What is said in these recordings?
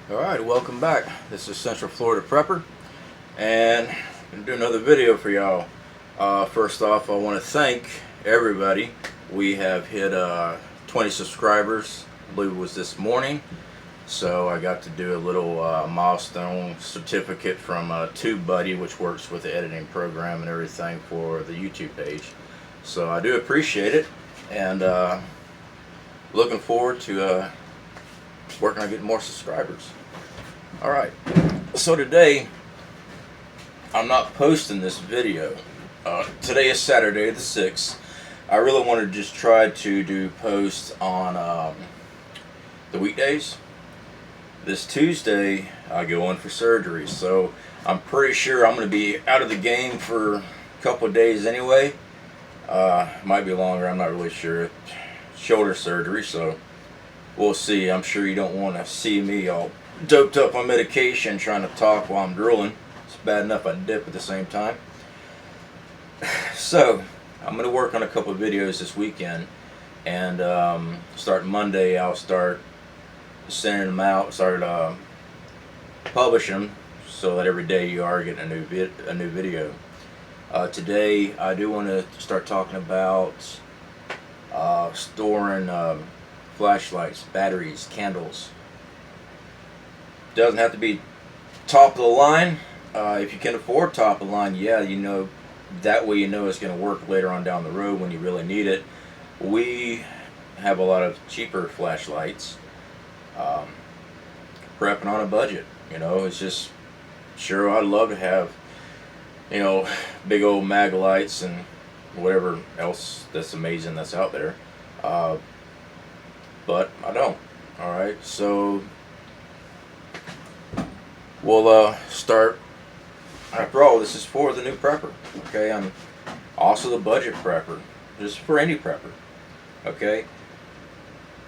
Alright, welcome back. This is Central Florida Prepper, and I'm going to do another video for y'all. First off, I want to thank everybody. We have hit 20 subscribers, I believe it was this morning. So I got to do a little milestone certificate from TubeBuddy, which works with the editing program and everything for the YouTube page. So I do appreciate it, and looking forward to working on getting more subscribers. Alright, so today I'm not posting this video. Today is Saturday the 6th. I really want to just try to do posts on the weekdays. This Tuesday I go in for surgery, so I'm pretty sure I'm going to be out of the game for a couple of days anyway. Might be longer, I'm not really sure. Shoulder surgery, so we'll see. I'm sure you don't want to see me all doped up on medication trying to talk while I'm drilling. It's bad enough I dip at the same time. So I'm going to work on a couple of videos this weekend, and starting Monday I'll start sending them out, start publishing them, so that every day you are getting a new video. Today I do want to start talking about storing flashlights, batteries, candles. Doesn't have to be top of the line. If you can afford top of the line, yeah, you know, that way you know it's going to work later on down the road when you really need it. We have a lot of cheaper flashlights. Prepping on a budget, you know, it's just, sure, I'd love to have, you know, big old mag lights and whatever else that's amazing that's out there, but I don't. Alright, so we'll start. After all, this is for the new prepper, okay? I'm also the budget prepper, just for any prepper, okay?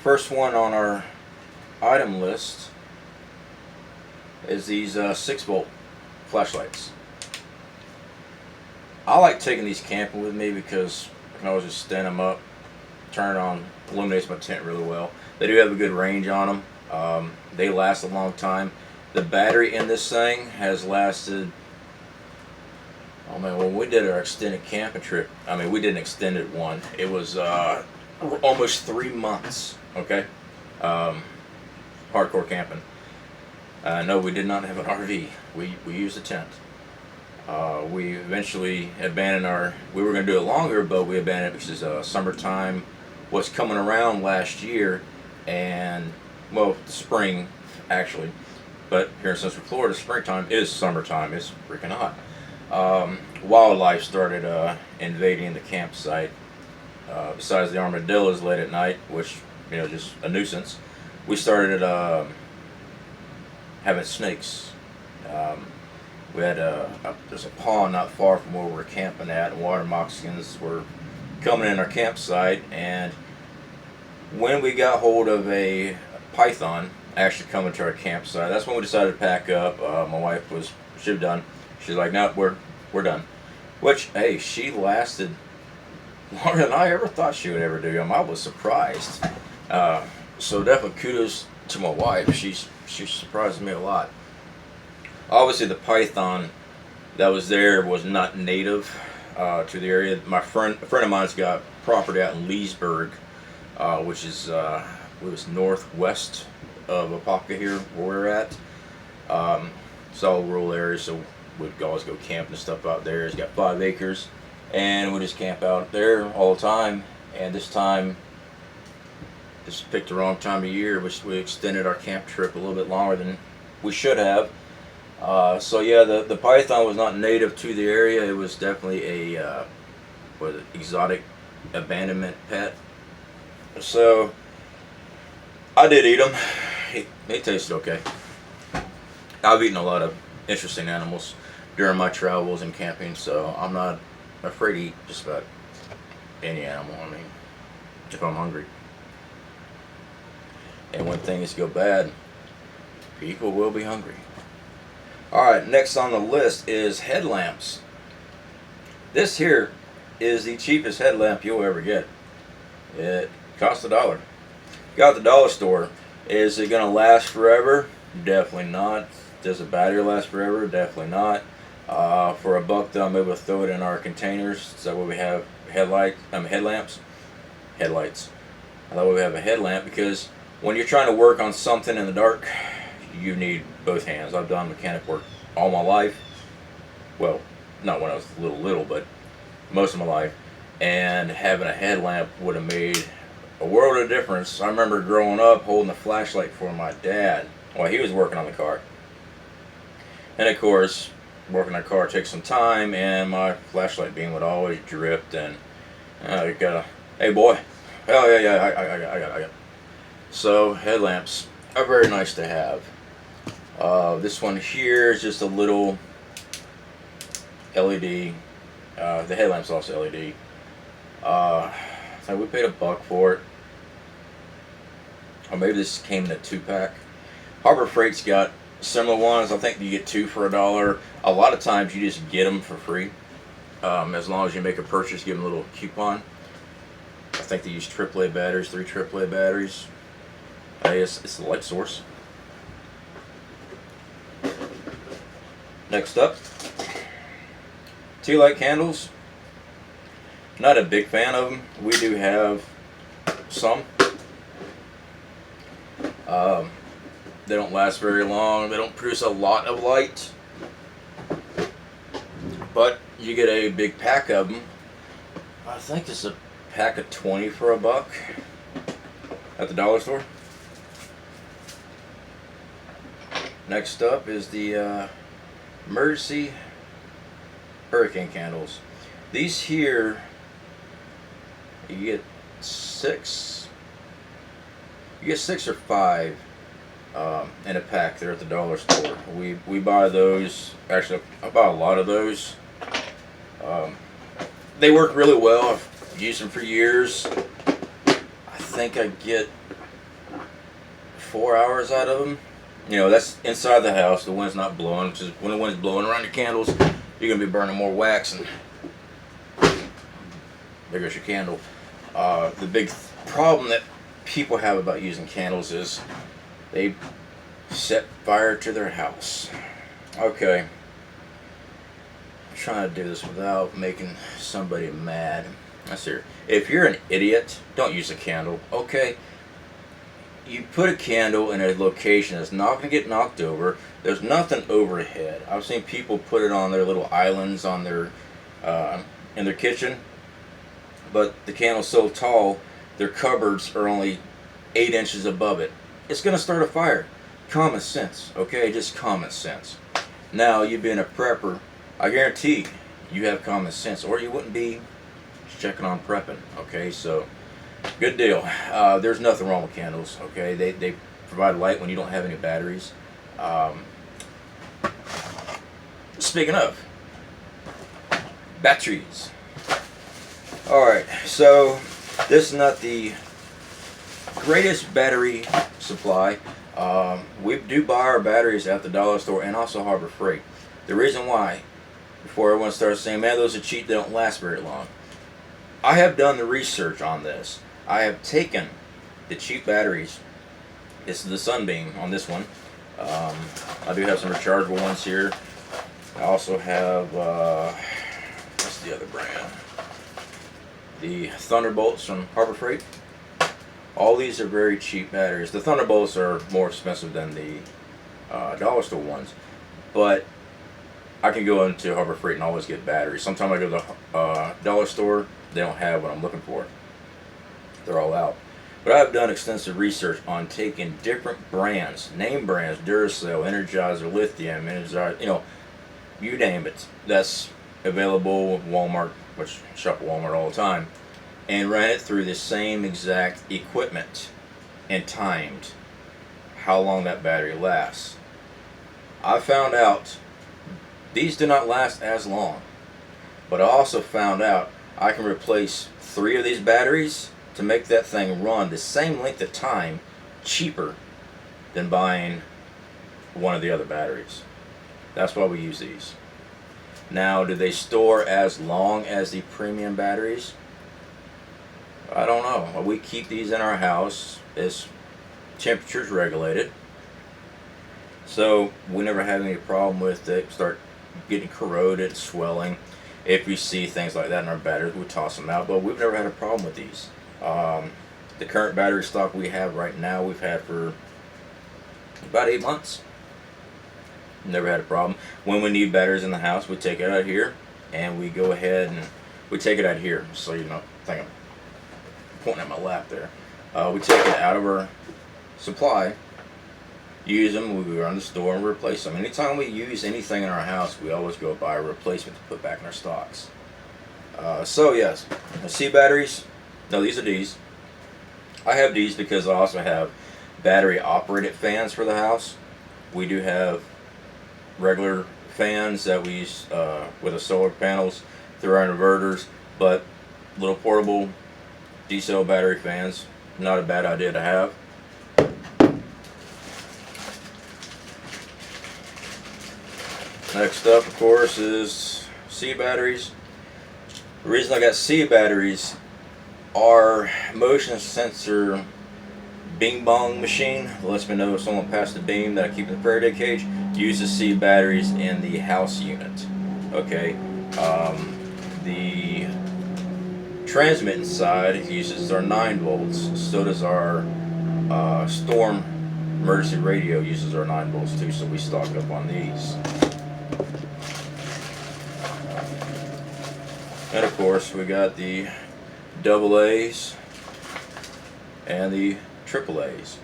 First one on our item list is these 6-volt flashlights. I like taking these camping with me because I can always just stand them up, turn it on, illuminates my tent really well. They do have a good range on them. They last a long time. The battery in this thing has lasted, oh man, when we did our extended camping trip, I mean, we did an extended one. It was almost 3 months, okay? Hardcore camping. No, we did not have an RV. We used a tent. We eventually abandoned we were going to do it longer, but we abandoned it because summertime was coming around last year, and, well, the spring, actually. But here in Central Florida, springtime is summertime. It's freaking hot. Wildlife started invading the campsite. Besides the armadillos late at night, which, you know, just a nuisance, we started having snakes. We had there's a pond not far from where we're camping at, and water moccasins were coming in our campsite, and when we got hold of a python actually coming to our campsite, that's when we decided to pack up. My wife she was done. She's like, no, we're done. Which, hey, she lasted longer than I ever thought she would ever do. I was surprised. So definitely kudos to my wife. She surprised me a lot. Obviously, the python that was there was not native to the area. A friend of mine's got property out in Leesburg, which is it was northwest of Apopka here where we're at. It's all rural area, so we'd always go camping and stuff out there. It's got 5 acres, and we just camp out there all the time. And this time, just picked the wrong time of year, which we extended our camp trip a little bit longer than we should have. So yeah, the python was not native to the area. It was definitely a exotic abandonment pet. So I did eat them. They tasted okay. I've eaten a lot of interesting animals during my travels and camping, so I'm not afraid to eat just about any animal. I mean, if I'm hungry. And when things go bad, people will be hungry. Alright, next on the list is headlamps. This here is the cheapest headlamp you'll ever get. It costs $1. Got at the dollar store. Is it going to last forever? Definitely not. Does the battery last forever? Definitely not. For a buck, though, I'm able to throw it in our containers. So that way we have headlamps, headlights. That way we have a headlamp, because when you're trying to work on something in the dark, you need both hands. I've done mechanic work all my life. Well, not when I was little, but most of my life. And having a headlamp would have made a world of difference. I remember growing up holding a flashlight for my dad while he was working on the car. And of course, working on a car takes some time, and my flashlight beam would always drip. And you gotta, hey boy, oh yeah, I got it. So headlamps are very nice to have. This one here is just a little LED. The headlamp's also LED. So we paid $1 for it. Or maybe this came in a 2-pack. Harbor Freight's got similar ones. I think you get 2 for $1. A lot of times you just get them for free. As long as you make a purchase, give them a little coupon. I think they use AAA batteries, 3 AAA batteries. It's the light source. Next up, tea light candles. Not a big fan of them. We do have some. They don't last very long. They don't produce a lot of light. But you get a big pack of them. I think it's a pack of 20 for $1 at the dollar store. Next up is the emergency hurricane candles. These here, you get 6. You get 6 or 5 in a pack there at the dollar store. We buy those. Actually, I buy a lot of those. They work really well. I've used them for years. I think I get 4 hours out of them. You know, that's inside the house. The wind's not blowing. Which is when the wind's blowing around your candles, you're gonna be burning more wax, and there goes your candle. The big problem that people have about using candles is they set fire to their house. Okay, I'm trying to do this without making somebody mad. That's here. If you're an idiot, don't use a candle. Okay, you put a candle in a location that's not going to get knocked over. There's nothing overhead. I've seen people put it on their little islands on their in their kitchen, but the candle's so tall, their cupboards are only 8 inches above it. It's going to start a fire. Common sense, okay? Just common sense. Now, you being a prepper, I guarantee you have common sense, or you wouldn't be checking on prepping, okay? So, good deal. There's nothing wrong with candles, okay? They provide light when you don't have any batteries. Speaking of batteries. Alright, so this is not the greatest battery supply. We do buy our batteries at the dollar store and also Harbor Freight. The reason why, before everyone starts saying, man, those are cheap, they don't last very long. I have done the research on this. I have taken the cheap batteries. This is the Sunbeam on this one. I do have some rechargeable ones here. I also have, what's the other brand? The Thunderbolts from Harbor Freight. All these are very cheap batteries. The Thunderbolts are more expensive than the dollar store ones, but I can go into Harbor Freight and always get batteries. Sometimes I go to the dollar store, they don't have what I'm looking for. They're all out. But I've done extensive research on taking different brands, name brands, Duracell, Energizer, Lithium, Energizer, you know, you name it. That's available at Walmart, which I shop at Walmart all the time, and ran it through the same exact equipment and timed how long that battery lasts. I found out these do not last as long, but I also found out I can replace 3 of these batteries to make that thing run the same length of time cheaper than buying one of the other batteries. That's why we use these. Now, do they store as long as the premium batteries? I don't know. We keep these in our house. It's temperature's regulated. So we never had any problem with it start getting corroded, swelling. If we see things like that in our batteries, we toss them out. But we've never had a problem with these. The current battery stock we have right now, we've had for about 8 months. Never had a problem. When we need batteries in the house, we take it out here, and we go ahead and we take it out here. So you know, I think I'm pointing at my lap there. We take it out of our supply, use them, we go around the store and replace them. Anytime we use anything in our house, we always go buy a replacement to put back in our stocks. So yes, C batteries. No, these are D's. I have D's because I also have battery operated fans for the house. We do have regular fans that we use with the solar panels through our inverters, but little portable D-cell battery fans, not a bad idea to have. Next up, of course, is C batteries. The reason I got C batteries, our motion sensor bing bong machine lets me know if someone passed the beam that I keep in the Faraday cage, uses C batteries in the house unit. Okay, the transmitting side uses our 9 volts. So does our storm emergency radio uses our 9 volts too. So we stock up on these. And of course, we got the AA's and the AAA's.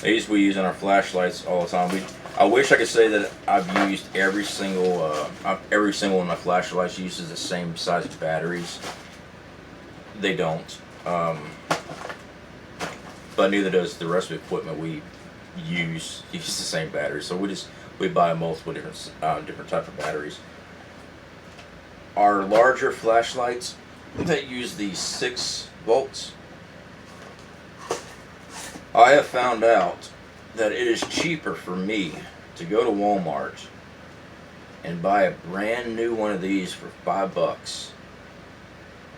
These we use in our flashlights all the time. I wish I could say that I've used every single one of my flashlights uses the same size batteries. They don't, but neither does the rest of the equipment we use the same batteries. So we buy multiple different type of batteries. Our larger flashlights that use the 6 volts, I have found out that it is cheaper for me to go to Walmart and buy a brand new one of these for $5.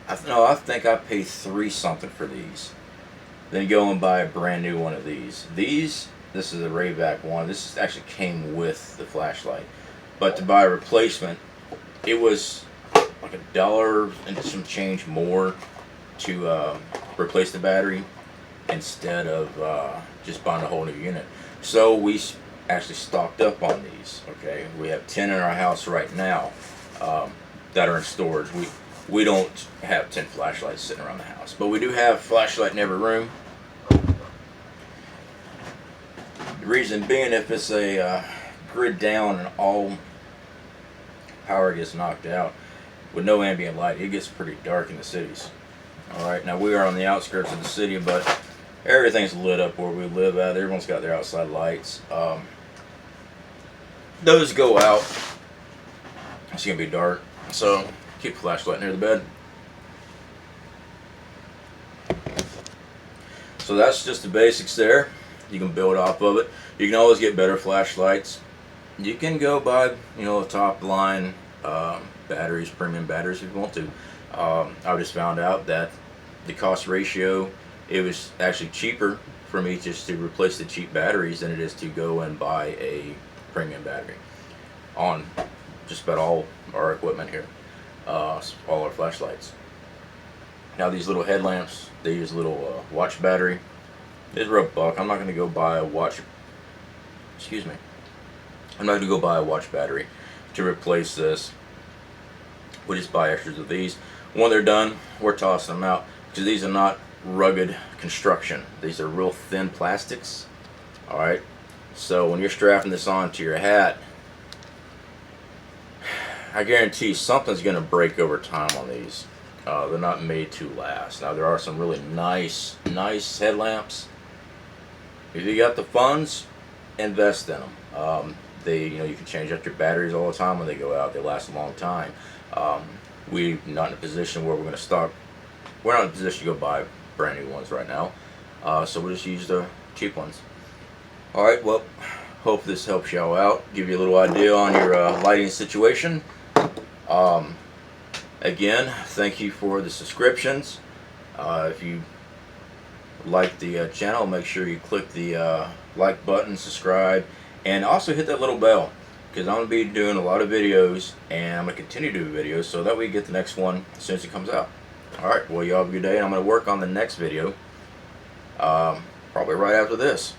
I think I pay 3 something for these. Then go and buy a brand new one of these. This is a Rayvac one. This actually came with the flashlight. But to buy a replacement, it was like $1 and some change more to replace the battery instead of just buying a whole new unit. So we actually stocked up on these. Okay, we have 10 in our house right now that are in storage. We don't have 10 flashlights sitting around the house, but we do have a flashlight in every room. The reason being, if it's a grid down and all power gets knocked out with no ambient light, it gets pretty dark in the cities. Alright, now we are on the outskirts of the city, but everything's lit up where we live at. Everyone's got their outside lights. Those go out. It's going to be dark, so keep the flashlight near the bed. So that's just the basics there. You can build off of it. You can always get better flashlights. You can go buy, the top line batteries, premium batteries if you want to. I just found out that the cost ratio, it was actually cheaper for me just to replace the cheap batteries than it is to go and buy a premium battery on just about all our equipment here, all our flashlights. Now these little headlamps, they use a little watch battery. It's a real buck. I'm not going to go buy a watch. Excuse me. I'm not going to go buy a watch battery to replace this. We just buy extras of these. When they're done, we're tossing them out because these are not rugged construction. These are real thin plastics. Alright, so when you're strapping this onto your hat, I guarantee something's going to break over time on these. They're not made to last. Now there are some really nice headlamps. If you got the funds, invest in them. You can change out your batteries all the time when they go out. They last a long time. We're not in a position where we're going to stock. We're not in a position to go buy brand new ones right now. So we'll just use the cheap ones. Alright, well, hope this helps y'all out. Give you a little idea on your lighting situation. Again, thank you for the subscriptions. If you like the channel, make sure you click the like button, subscribe, And also hit that little bell, because I'm going to be doing a lot of videos, and I'm going to continue to do videos so that we get the next one as soon as it comes out. Alright, well, y'all have a good day, and I'm going to work on the next video probably right after this.